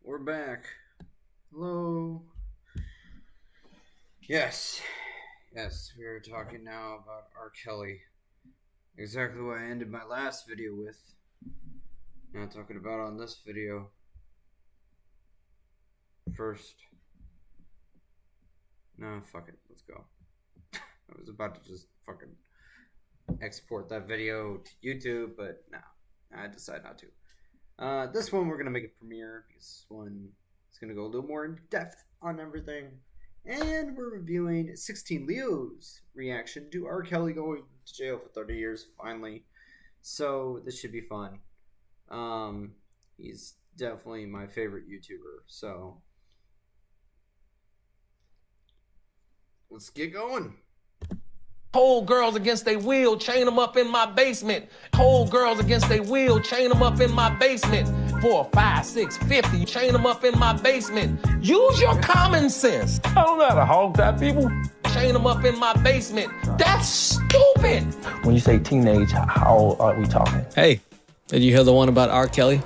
We're back. Hello. Yes. Yes, we are talking now about R. Kelly. Exactly what I ended my last video with. Not talking about on this video. First. No, fuck it. Let's go. I was about to just fucking export that video to YouTube, but no. I decided not to. This one we're gonna make a premiere because this one is gonna go a little more in depth on everything. And we're reviewing 16Leo's reaction to R. Kelly going to jail for 30 years, finally. So this should be fun. He's definitely my favorite YouTuber, so let's get going. Hold girls against they will, chain them up in my basement. Hold girls against they will, chain them up in my basement. 4, 5, 6, 50, chain them up in my basement. Use your common sense. I don't know how to hog that, people. Chain them up in my basement. That's stupid. When you say teenage, how old are we talking? Hey, did you hear the one about R. Kelly?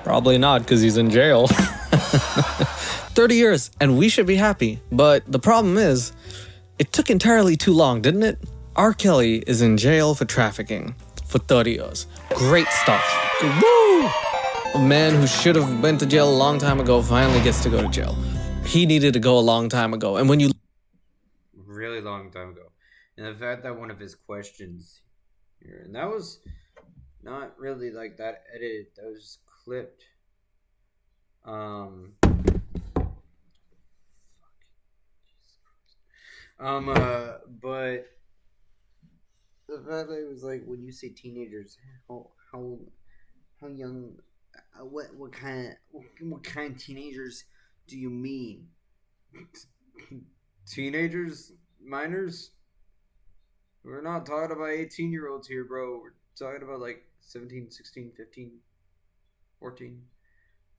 Probably not, because he's in jail. 30 years, and we should be happy. But the problem is, it took entirely too long, didn't it? R. Kelly is in jail for trafficking for 30 years. Great stuff. Woo! A man who should have been to jail a long time ago finally gets to go to jail. He needed to go a long time ago. And when you... Really long time ago. And the fact that one of his questions here, and that was not really like that edited, that was just clipped. But the fact that it was like, when you say teenagers, how young, what kind of teenagers do you mean? Teenagers, minors? We're not talking about 18-year-olds here, bro. We're talking about like 17, 16, 15, 14,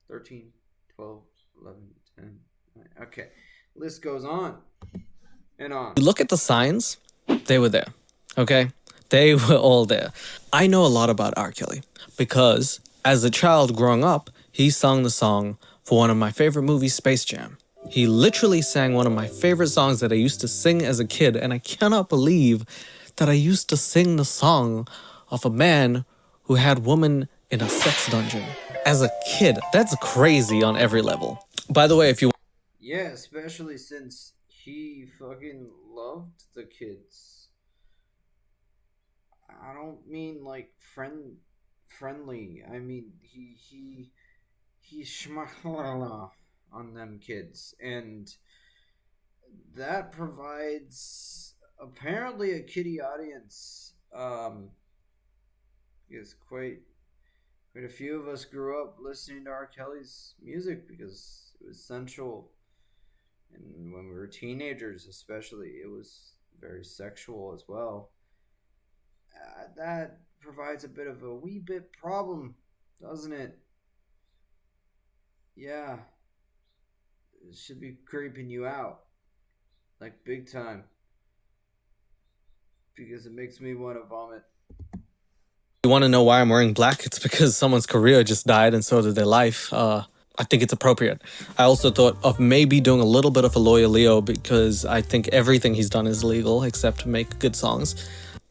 13, 12, 11, 10. Okay, list goes on and on. You look at the signs, they were there, okay? They were all there. I know a lot about R. Kelly because as a child growing up, he sung the song for one of my favorite movies, Space Jam. He literally sang one of my favorite songs that I used to sing as a kid, and I cannot believe that I used to sing the song of a man who had women in a sex dungeon. As a kid, that's crazy on every level. By the way, if you... Yeah, especially since he fucking loved the kids. I don't mean like friendly. I mean he shmalala on them kids, and that provides apparently a kiddie audience. Because quite a few of us grew up listening to R. Kelly's music because it was sensual. And when we were teenagers, especially, it was very sexual as well. That provides a bit of a wee bit problem, doesn't it? Yeah. It should be creeping you out. Like, big time. Because it makes me want to vomit. You want to know why I'm wearing black? It's because someone's career just died and so did their life. I think it's appropriate. I also thought of maybe doing a little bit of a Lawyer Leo because I think everything he's done is legal except make good songs.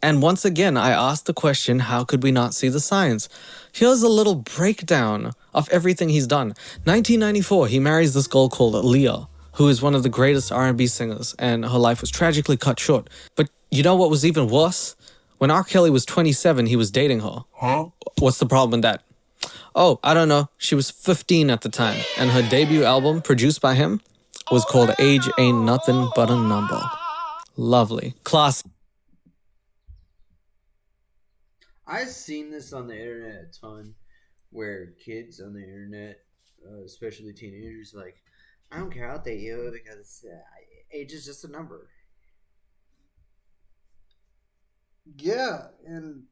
And once again, I asked the question, how could we not see the signs? Here's a little breakdown of everything he's done. 1994, he marries this girl called Leah, who is one of the greatest R&B singers, and her life was tragically cut short. But you know what was even worse? When R. Kelly was 27, he was dating her. Huh? What's the problem with that? Oh, I don't know. She was 15 at the time, and her debut album, produced by him, was called Age Ain't Nothing But a Number. Lovely. Classic. I've seen this on the internet a ton, where kids on the internet, especially teenagers, like, I don't care how they you because age is just a number. Yeah, and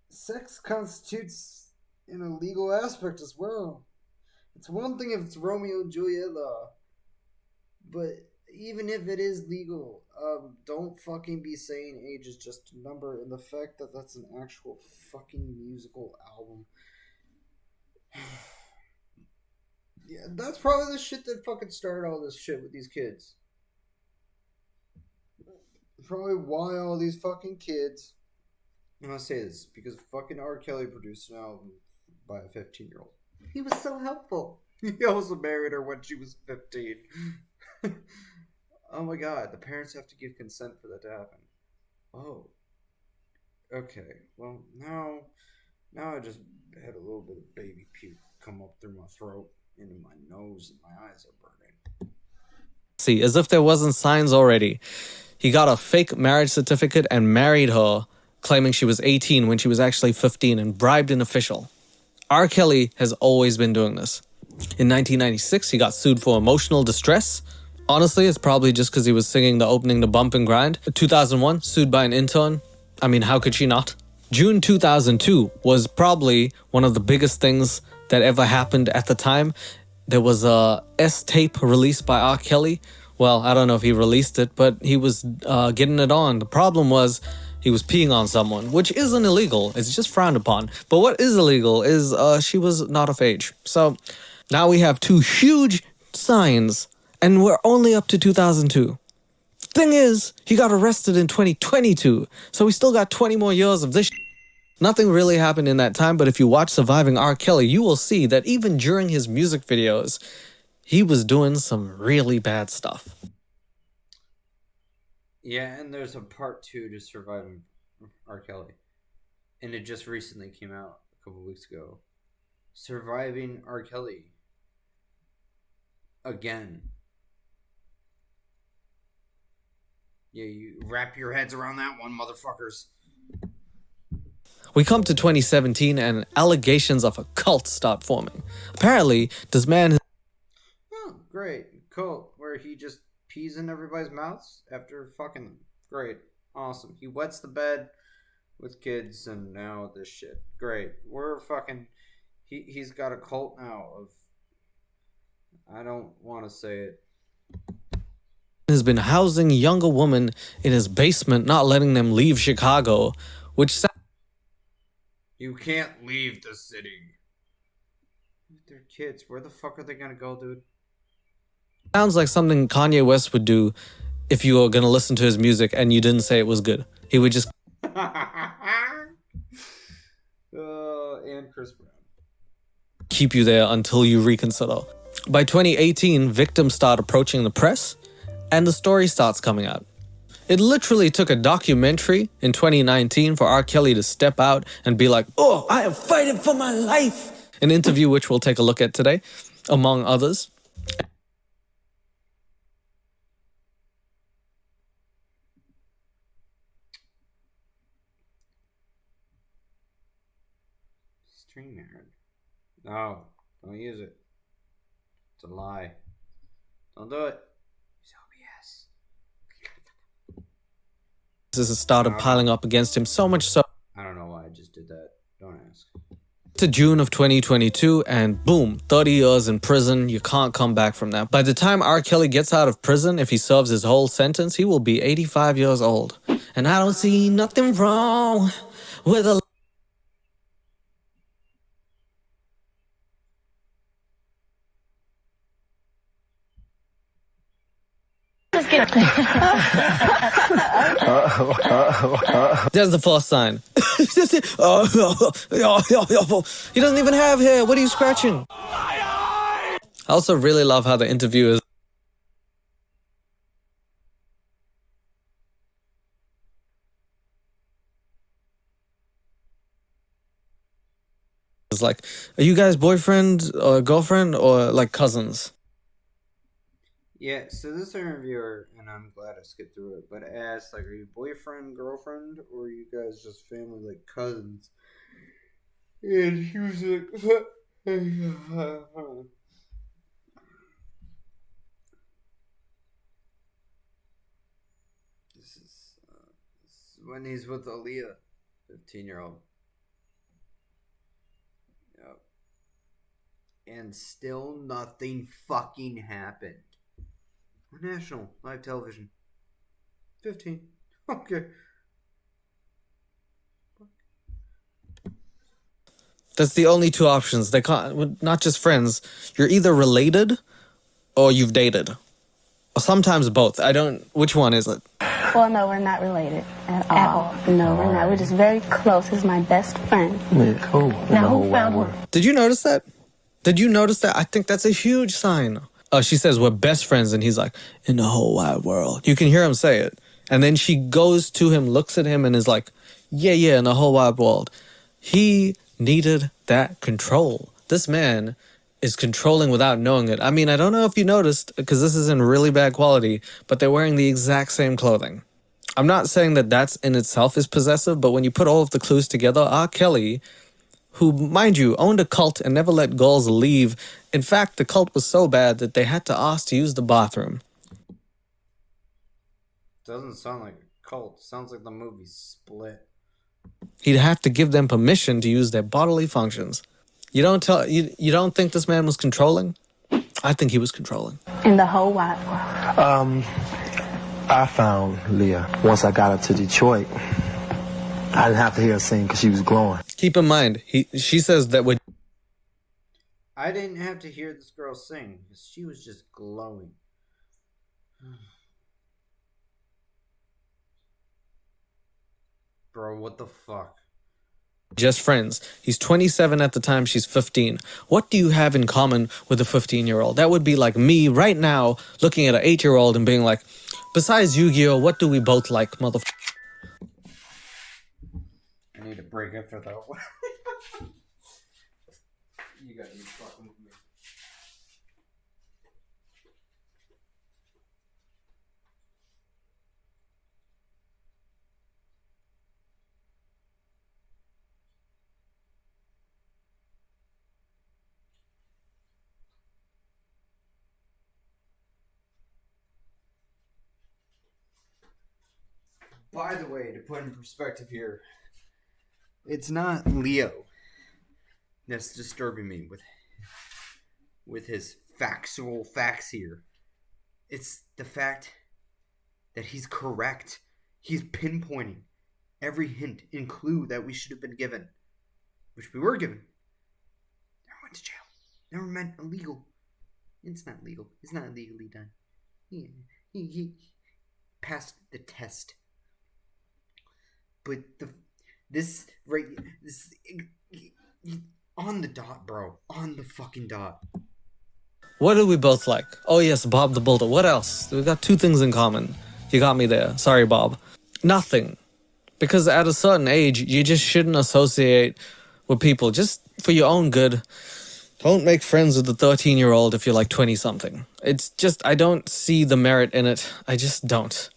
sex constitutes an illegal aspect as well. It's one thing if it's Romeo and Juliet law, but even if it is legal, don't fucking be saying age is just a number, and the fact that that's an actual fucking musical album Yeah, that's probably the shit that fucking started all this shit with these kids. Probably why all these fucking kids. I'm gonna say this because fucking R. Kelly produced an album by a 15-year-old. He was so helpful. He also married her when she was 15. Oh my god, the parents have to give consent for that to happen. Oh. Okay, well, now I just had a little bit of baby puke come up through my throat, into my nose, and my eyes are burning. See, as if there wasn't signs already. He got a fake marriage certificate and married her, claiming she was 18 when she was actually 15, and bribed an official. R. Kelly has always been doing this. In 1996, he got sued for emotional distress. Honestly, it's probably just because he was singing the opening to Bump and Grind. 2001, sued by an intern. I mean, how could she not? June 2002 was probably one of the biggest things that ever happened at the time. There was a S-tape released by R. Kelly. Well, I don't know if he released it, but he was getting it on. The problem was he was peeing on someone, which isn't illegal. It's just frowned upon. But what is illegal is she was not of age. So now we have two huge signs, and we're only up to 2002. Thing is, he got arrested in 2022, so we still got 20 more years of this. Nothing really happened in that time, but if you watch Surviving R. Kelly, you will see that even during his music videos, he was doing some really bad stuff. Yeah, and there's a part 2 to Surviving R. Kelly. And it just recently came out a couple weeks ago. Surviving R. Kelly. Again. Yeah, you wrap your heads around that one, motherfuckers. We come to 2017 and allegations of a cult start forming. Apparently, this man... Oh, great. Cult, where he just pees in everybody's mouths after fucking them. Great. Awesome. He wets the bed with kids and now this shit. Great. We're fucking... He's got a cult now of... I don't want to say it. Has been housing younger women in his basement, not letting them leave Chicago, which... You can't leave the city. They're kids. Where the fuck are they gonna go, dude? sounds like something Kanye West would do if you were gonna listen to his music and you didn't say it was good. He would just... and Chris Brown. keep you there until you reconsider. By 2018, victims start approaching the press, and the story starts coming out. It literally took a documentary in 2019 for R. Kelly to step out and be like, "Oh, I am fighting for my life." An interview which we'll take a look at today, among others. StreamYard. No, don't use it. It's a lie. Don't do it. It's OBS. This has started piling up against him so much so. I don't know why I just did that. Don't ask. To June of 2022, and boom, 30 years in prison. You can't come back from that. By the time R. Kelly gets out of prison, if he serves his whole sentence, he will be 85 years old. And I don't see nothing wrong with a... There's the first sign. He doesn't even have hair. What are you scratching? I also really love how the interview is like, are you guys boyfriend or girlfriend or like cousins? Yeah, so this interviewer, and I'm glad I skipped through it, but asked, like, are you boyfriend, girlfriend, or are you guys just family, like cousins? And he was like, this is when he's with Aaliyah, 15-year-old. Yep. And still nothing fucking happened. National live television. 15. Okay. That's the only two options. They can't, not just friends. You're either related or you've dated. Or sometimes both. Which one is it? Well, no, we're not related at all. No, we're not. We're just very close. He's my best friend. Yeah, cool. Now, who found her? Did you notice that? Did you notice that? I think that's a huge sign. She says we're best friends, and he's like, in the whole wide world. You can hear him say it. And then she goes to him, looks at him, and is like, yeah, in the whole wide world. He needed that control. This man is controlling without knowing it. I mean, I don't know if you noticed, because this is in really bad quality, but they're wearing the exact same clothing. I'm not saying that that's in itself is possessive, but when you put all of the clues together, R. Kelly, who, mind you, owned a cult and never let girls leave. In fact, the cult was so bad that they had to ask to use the bathroom. Doesn't sound like a cult. Sounds like the movie Split. He'd have to give them permission to use their bodily functions. You don't think this man was controlling? I think he was controlling. In the whole wide world. I found Leah once I got her to Detroit. I didn't have to hear her sing because she was glowing. Keep in mind, she says that when I didn't have to hear this girl sing because she was just glowing. Bro, what the fuck? just friends. He's 27 at the time, she's 15. What do you have in common with a 15-year-old? That would be like me right now looking at an 8-year-old and being like, besides Yu-Gi-Oh, what do we both like, motherfucker? I need a break after that one. You gotta be fucking with me. By the way, to put in perspective here, it's not Leo that's disturbing me with his factual facts here. It's the fact that he's correct. He's pinpointing every hint and clue that we should have been given, which we were given. Never went to jail. Never meant illegal. It's not legal. It's not illegally done. He passed the test. But this on the dot, bro. On the fucking dot. What do we both like? Oh yes, Bob the Builder. What else? We got two things in common. You got me there. Sorry, Bob. Nothing. Because at a certain age, you just shouldn't associate with people. Just for your own good. Don't make friends with a 13-year-old if you're like 20-something. It's just, I don't see the merit in it. I just don't.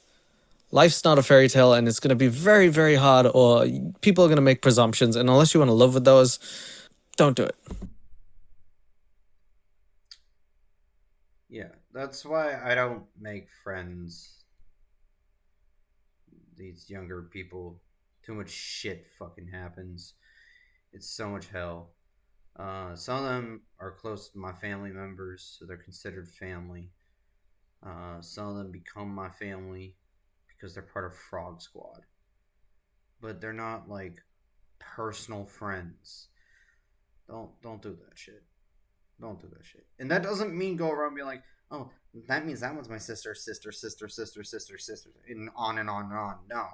Life's not a fairy tale, and it's going to be very, very hard, or people are going to make presumptions, and unless you want to live with those, don't do it. Yeah, that's why I don't make friends. These younger people, too much shit fucking happens. It's so much hell. Some of them are close to my family members, so they're considered family. Some of them become my family because they're part of Frog Squad. But they're not like personal friends. Don't do that shit. Don't do that shit. And that doesn't mean go around being like, oh, that means that one's my sister, and on and on and on. No.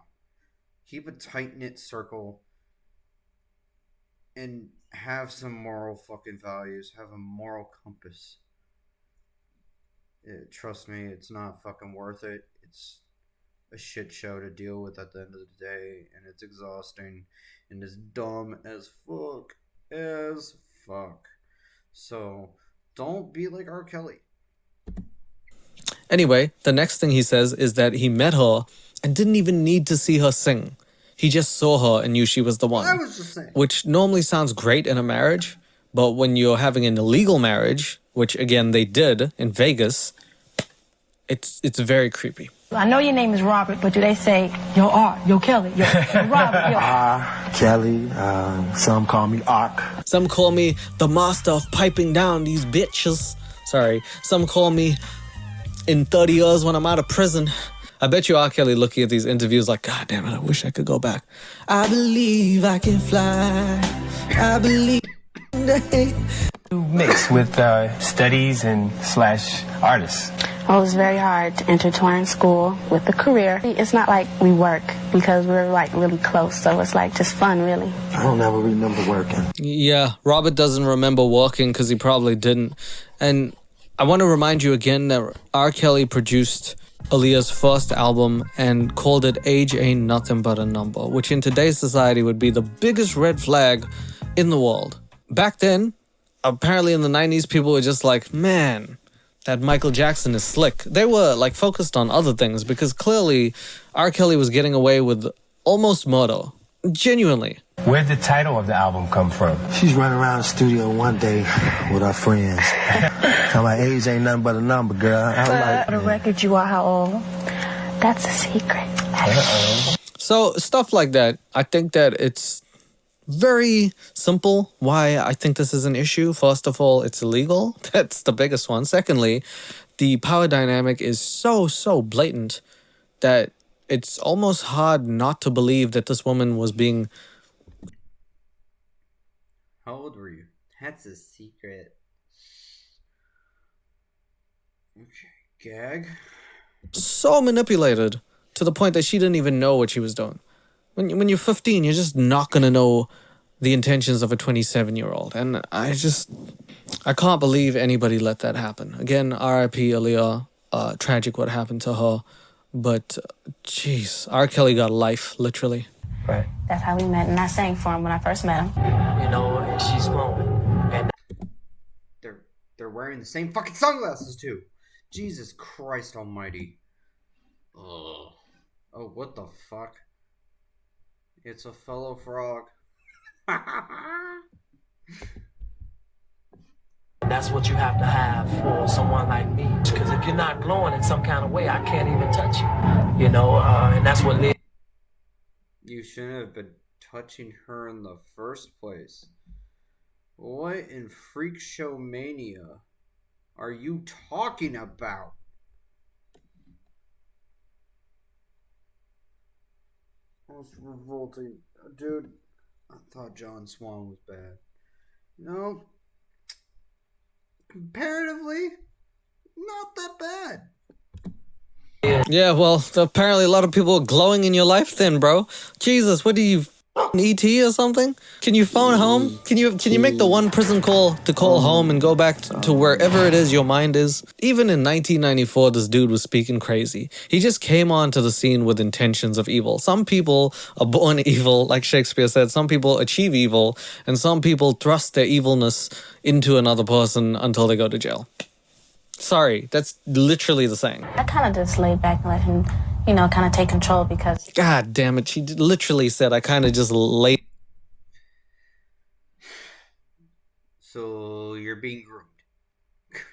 Keep a tight-knit circle and have some moral fucking values. Have a moral compass. Trust me, it's not fucking worth it. It's a shit show to deal with at the end of the day, and it's exhausting, and it's dumb as fuck. So, don't be like R. Kelly. Anyway, the next thing he says is that he met her and didn't even need to see her sing. He just saw her and knew she was the one. I was just saying. Which normally sounds great in a marriage, but when you're having an illegal marriage, which again they did in Vegas, it's very creepy. I know your name is Robert, but do they say, yo, Art, yo, Kelly, yo, Robert, yo? Kelly, some call me Ark. Some call me the master of piping down these bitches. Sorry. Some call me in 30 years when I'm out of prison. I bet you R. Kelly looking at these interviews like, God damn it, I wish I could go back. I believe I can fly. I believe. day. Mix with studies and slash artists. Well, it was very hard to intertwine school with the career. It's not like we work because we're like really close, so it's like just fun, really. I don't ever remember working. Yeah, Robert doesn't remember working because he probably didn't. And I want to remind you again that R. Kelly produced Aaliyah's first album and called it Age Ain't Nothing But a Number, which in today's society would be the biggest red flag in the world. Back then, apparently in the 90s, people were just like, man, that Michael Jackson is slick. They were like focused on other things because clearly R. Kelly was getting away with almost murder. Genuinely. Where'd the title of the album come from? She's running around the studio one day with her friends. Talking about age ain't nothing but a number, girl. I was like, For the record, you are how old? That's a secret. So stuff like that, I think that it's very simple why I think this is an issue. First of all, it's illegal. That's the biggest one. Secondly, the power dynamic is so blatant that it's almost hard not to believe that this woman was being... How old were you? That's a secret. Okay, gag. so manipulated to the point that she didn't even know what she was doing. When you're 15, you're just not going to know the intentions of a 27-year-old. And I can't believe anybody let that happen. Again, R.I.P. Aaliyah. Tragic what happened to her. But, jeez, R. Kelly got life, literally. Right. That's how we met, and I sang for him when I first met him. You know, and she's grown. And They're wearing the same fucking sunglasses too. Jesus Christ Almighty. Ugh. Oh, what the fuck? It's a fellow frog. that's what you have to have for someone like me. Because if you're not glowing in some kind of way, I can't even touch you. You know, and that's what led. You shouldn't have been touching her in the first place. What in freak show mania are you talking about? Most revolting. Dude, I thought John Swan was bad. No. Comparatively, not that bad. Yeah, well, apparently a lot of people are glowing in your life then, bro. Jesus, what do you... ET or something? Can you phone home? Can you make the one prison call to call home and go back to wherever it is your mind is? Even in 1994, this dude was speaking crazy. He just came onto the scene with intentions of evil. Some people are born evil, like Shakespeare said. Some people achieve evil, and some people thrust their evilness into another person until they go to jail. Sorry, that's literally the saying. I kind of just laid back and let him, you know, kind of take control because... God damn it, she literally said I kind of just laid... So, you're being groomed.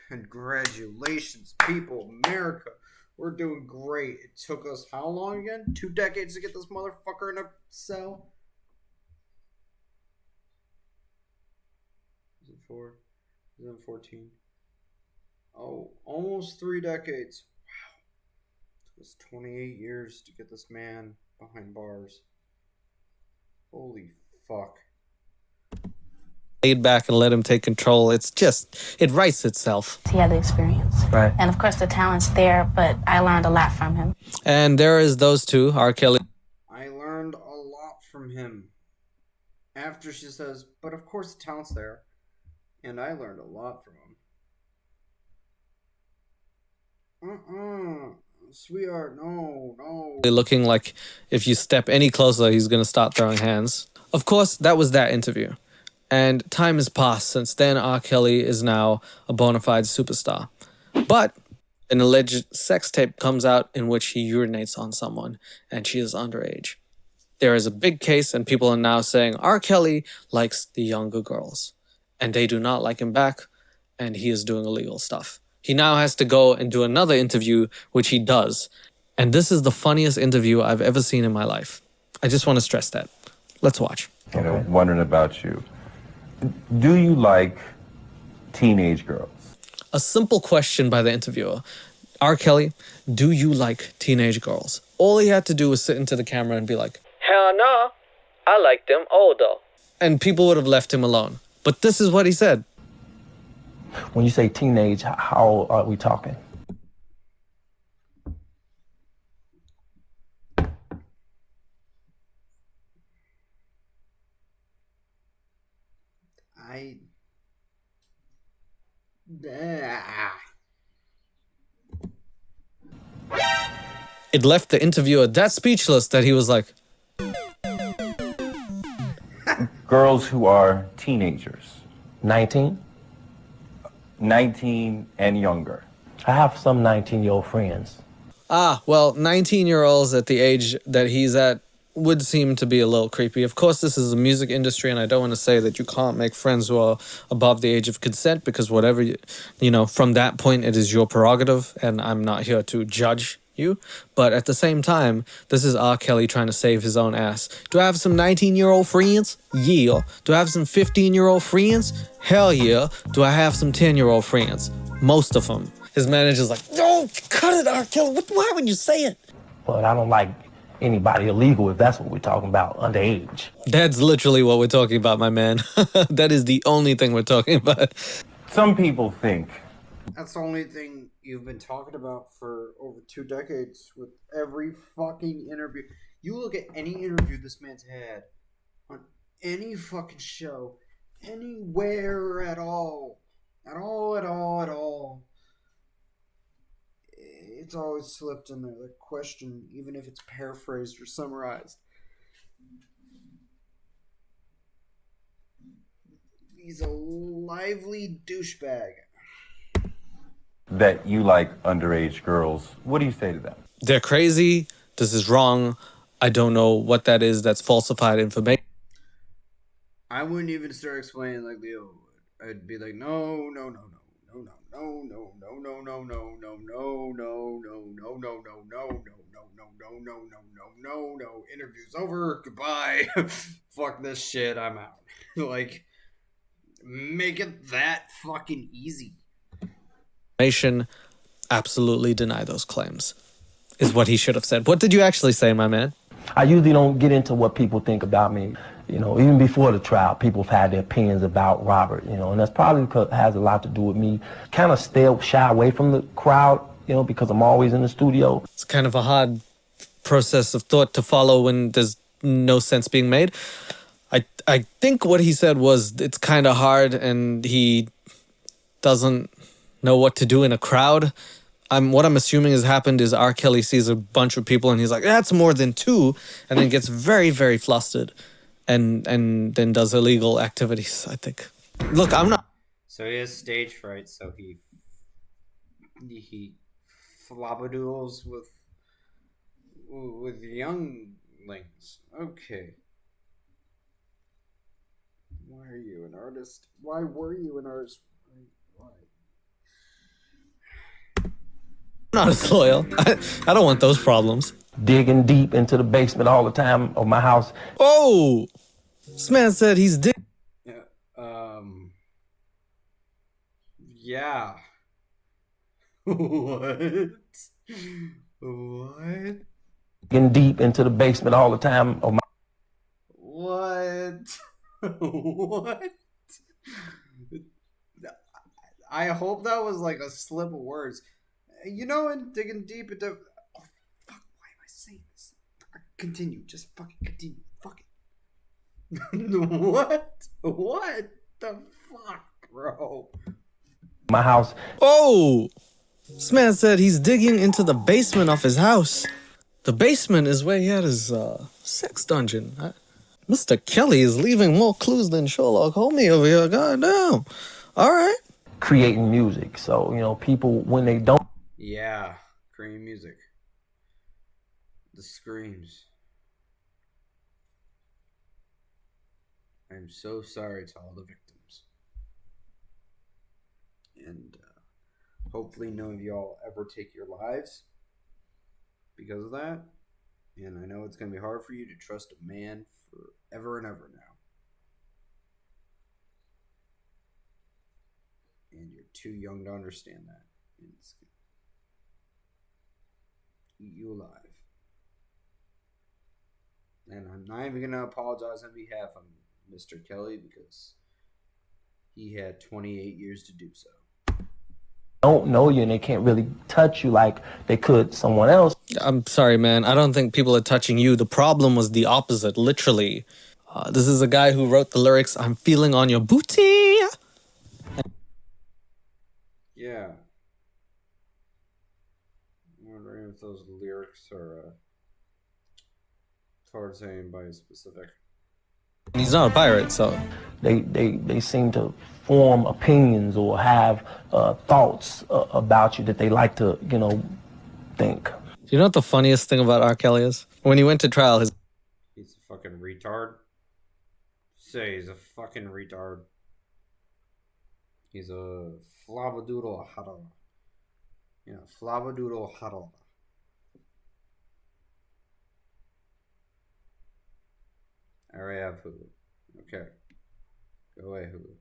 Congratulations, people. America. We're doing great. It took us how long again? 2 decades to get this motherfucker in a cell? Is it 4? Is it 14? Oh, almost 3 decades. Wow. It was 28 years to get this man behind bars. Holy fuck. Laid back and let him take control. It's just, it writes itself. He had the experience. Right. And of course the talent's there, but I learned a lot from him. And there is those two, R. Kelly. I learned a lot from him. After she says, but of course the talent's there. And I learned a lot from him. Sweetheart, no. Looking like if you step any closer, he's going to start throwing hands. Of course, that was that interview. And time has passed since then. R. Kelly is now a bona fide superstar. But an alleged sex tape comes out in which he urinates on someone, and she is underage. There is a big case, and people are now saying R. Kelly likes the younger girls. And they do not like him back, and he is doing illegal stuff. He now has to go and do another interview, which he does. And this is the funniest interview I've ever seen in my life. I just want to stress that. Let's watch. You know, wondering about you. Do you like teenage girls? A simple question by the interviewer. R. Kelly, do you like teenage girls? All he had to do was sit into the camera and be like, hell no, I like them older. And people would have left him alone. But this is what he said. When you say teenage, how old are we talking? It left the interviewer that speechless that he was like, Girls who are teenagers, 19? 19 and younger. I have some 19-year-old friends. well, 19-year-olds at the age that he's at would seem to be a little creepy. Of course, this is a music industry, and I don't want to say that you can't make friends who are above the age of consent, because whatever, you know, from that point, it is your prerogative, and I'm not here to judge you. But at the same time, this is R. Kelly trying to save his own ass. Do I have some 19-year-old friends? Yeah. Do I have some 15-year-old friends? Hell yeah. Do I have some 10-year-old friends? Most of them. His manager's like, no, cut it, R. Kelly. Why would you say it? But I don't like anybody illegal, if that's what we're talking about, underage. That's literally what we're talking about, my man. That is the only thing we're talking about. Some people think That's the only thing you've been talking about for over 2 decades with every fucking interview. You look at any interview this man's had on any fucking show, anywhere at all. It's always slipped in there, the question, even if it's paraphrased or summarized. He's a lively douchebag. that you like underage girls. What do you say to them? They're crazy. This is wrong. I don't know what that is. That's falsified information. I wouldn't even start explaining like Leo would. I'd be like, no. Interview's over. Goodbye. Fuck this shit. I'm out. Like, make it that fucking easy. Absolutely deny those claims, is what he should have said. What did you actually say, my man? I usually don't get into what people think about me. You know, even before the trial, people have had their opinions about Robert, you know, and that's probably because it has a lot to do with me. Kind of shy away from the crowd, you know, because I'm always in the studio. It's kind of a hard process of thought to follow when there's no sense being made. I think what he said was it's kind of hard and he doesn't know what to do in a crowd. What I'm assuming has happened is R. Kelly sees a bunch of people and he's like, that's more than 2, and then gets very, very flustered and then does illegal activities, I think. Look, I'm not... So he has stage fright, so he flabberdoodles with younglings. Okay. Why are you an artist? Why were you an artist? Why? not as loyal. I don't want those problems. Digging deep into the basement all the time of my house. Oh! This man said he's digging. Yeah. What? What? Digging deep into the basement all the time of my... What? What? I hope that was like a slip of words. You know, and digging deep into... Oh, fuck, why am I saying this? Continue, just fucking continue. Fuck it. What? What the fuck, bro? My house. Oh! This man said he's digging into the basement of his house. The basement is where he had his sex dungeon. Mr. Kelly is leaving more clues than Sherlock Holmes over here. Goddamn. All right. Creating music. So, you know, people, when they don't... Yeah, creating music. The screams. I'm so sorry to all the victims. And hopefully none of y'all ever take your lives because of that. And I know it's going to be hard for you to trust a man forever and ever now. And you're too young to understand that. And it's going to eat you alive. And I'm not even going to apologize on behalf of Mr. Kelly because he had 28 years to do so. Don't know you and they can't really touch you like they could someone else. I'm sorry, man. I don't think people are touching you. The problem was the opposite, literally. This is a guy who wrote the lyrics, "I'm feeling on your booty." Yeah. I'm wondering if those lyrics are towards anybody specific. He's not a pirate, so. They seem to form opinions or have thoughts about you that they like to, think. You know what the funniest thing about R. Kelly is? When he went to trial, he's a fucking retard. Say he's a fucking retard. He's a flabadoodle huddle. Yeah, flabadoodle huddle. I already have Hulu. Okay. Go away, Hulu.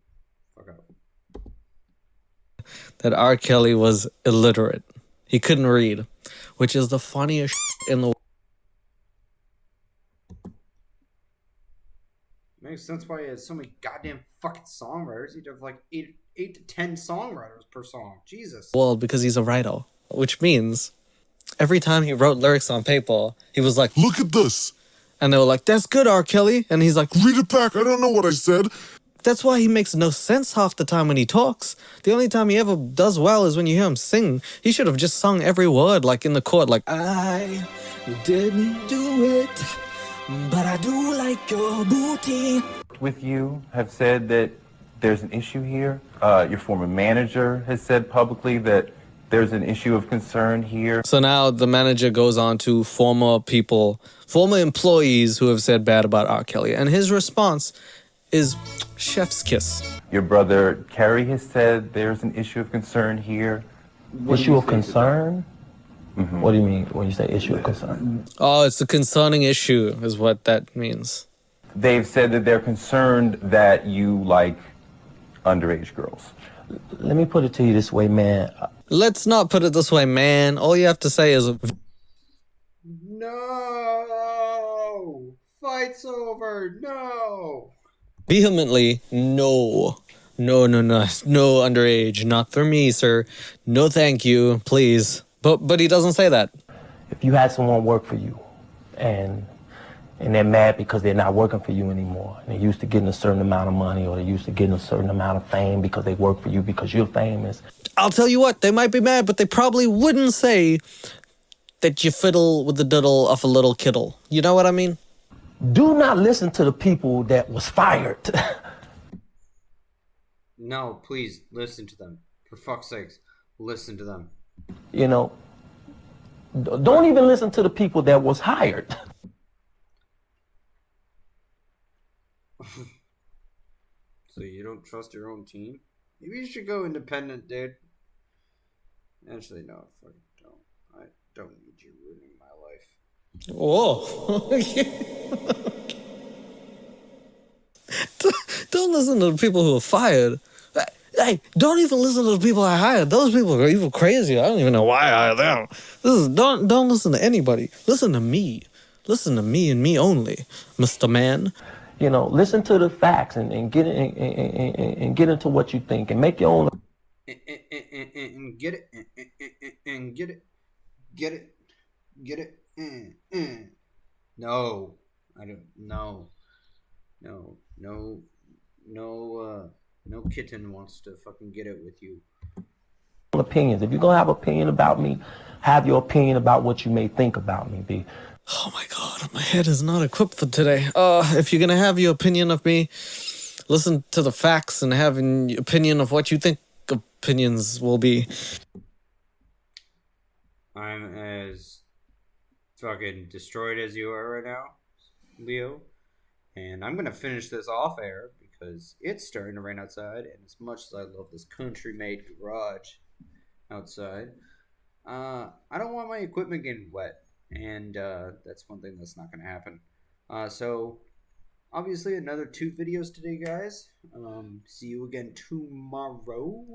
Fuck up. that R. Kelly was illiterate. He couldn't read, which is the funniest in the world. Makes sense why he has so many goddamn fucking songwriters. He'd have like eight to 10 songwriters per song. Jesus. Well, because he's a writer, which means every time he wrote lyrics on paper, he was like, "Look at this." And they were like, "That's good, R. Kelly." And he's like, "Read it back. I don't know what I said." That's why he makes no sense half the time when he talks. The only time he ever does well is when you hear him sing. He should have just sung every word, like in the court, like, "I didn't do it, but I do like your booty." With you have said that there's an issue here. Your former manager has said publicly that there's an issue of concern here. So now the manager goes on to former employees who have said bad about R. Kelly. And his response is chef's kiss. Your brother Kerry has said there's an issue of concern here. Issue of concern? Mm-hmm. What do you mean when you say issue of concern? Oh, it's a concerning issue is what that means. They've said that they're concerned that you like underage girls. Let me put it to you this way, man. Let's not put it this way, man. All you have to say is... No! Fight's over! No! Vehemently, no. No underage. Not for me, sir. No thank you, please. But he doesn't say that. If you had someone work for you and they're mad because they're not working for you anymore, and they're used to getting a certain amount of money, or they're used to getting a certain amount of fame because they work for you because you're famous. I'll tell you what, they might be mad, but they probably wouldn't say that you fiddle with the diddle of a little kiddle. You know what I mean? Do not listen to the people that was fired. No, please, listen to them. For fuck's sakes, listen to them. You know, don't even listen to the people that was hired. So you don't trust your own team? Maybe you should go independent, dude. Actually, no, I fucking don't. I don't need you ruining my life. Whoa. Don't listen to the people who are fired. Hey, don't even listen to the people I hired. Those people are even crazy. I don't even know why I hired them. Don't listen to anybody. Listen to me. Listen to me and me only, Mr. Man. You know, listen to the facts and get and get into what you think and make your own. And get it and get it. No, I don't. No kitten wants to fucking get it with you. Opinions. If you're gonna have an opinion about me, have your opinion about what you may think about me, B. Oh my God, my head is not equipped for today. If you're gonna have your opinion of me, listen to the facts and have an opinion of what you think opinions will be. I'm as fucking destroyed as you are right now, Leo. And I'm gonna finish this off air because it's starting to rain outside, and as much as I love this country-made garage outside, I don't want my equipment getting wet. And that's one thing that's not going to happen. So, obviously, another 2 videos today, guys. See you again tomorrow.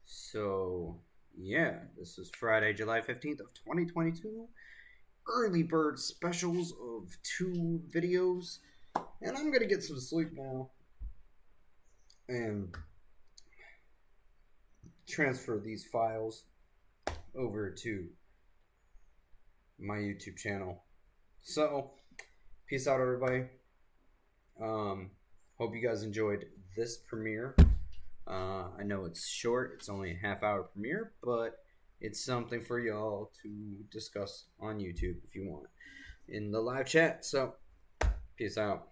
So, yeah, this is Friday, July 15th of 2022. early bird specials of 2 videos. And I'm going to get some sleep now and transfer these files over to my YouTube channel. So, peace out, everybody. Hope you guys enjoyed this premiere. I know it's short, it's only a half-hour premiere, but it's something for y'all to discuss on YouTube if you want in the live chat. So, peace out.